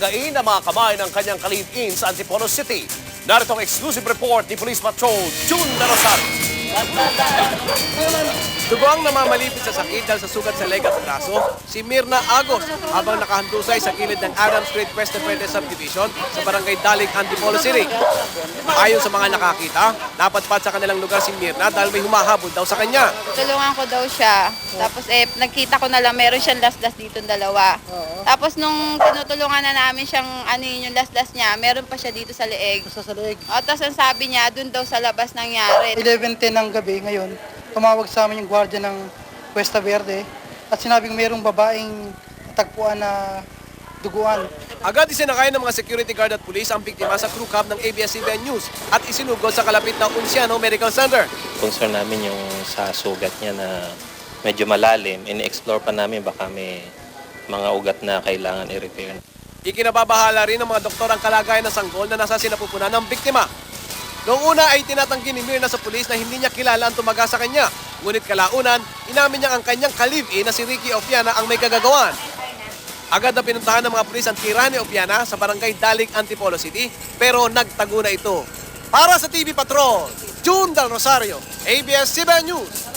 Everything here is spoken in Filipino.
alagain ang mga kamay ng kanyang ka-live-in sa Antipolo City. Narito ang exclusive report ni Police Patrol June Rosario. Duguang namamalipit sa sakit dahil sa sugat sa leg at braso, si Mirna Agos habang nakahandusay sa gilid ng Adams Street West Fuente Subdivision sa barangay Dalig, Antipolo City. Ayon sa mga nakakita, napadpad sa kanilang lugar si Mirna dahil may humahabol daw sa kanya. Tulungan ko daw siya. Tapos nagkita ko na lang meron siyang laslas dito dalawa. Tapos nung tinutulungan na namin siyang yung laslas niya, meron pa siya dito sa leeg. Sa leeg. O tapos ang sabi niya, dun daw sa labas nangyari. 11:10 ng gabi ngayon, tumawag sa amin yung gwardiya ng Cuesta Verde at sinabing mayroong babaeng tagpuan na duguan. Agad isinakay ng mga security guard at pulis ang biktima sa crew cab ng ABS-CBN News at isinugod sa kalapit na Unciano Medical Center. Concern namin yung sa sugat niya na medyo malalim. In-explore pa namin baka may mga ugat na kailangan i-repair. Ikinababahala rin ng mga doktor ang kalagayan ng sanggol na nasa sinapupunan ng biktima. Noong una ay tinatanggi ni Mirna sa pulis na hindi niya kilala ang tumaga sa kanya. Ngunit kalaunan, inamin niya ang kanyang ka-live-in na si Ricky Opiana ang may kagagawan. Agad na pinuntahan ng mga pulis ang tira ni Opiana sa barangay Dalig, Antipolo City, pero nagtago na ito. Para sa TV Patrol, June Del Rosario, ABS-CBN News.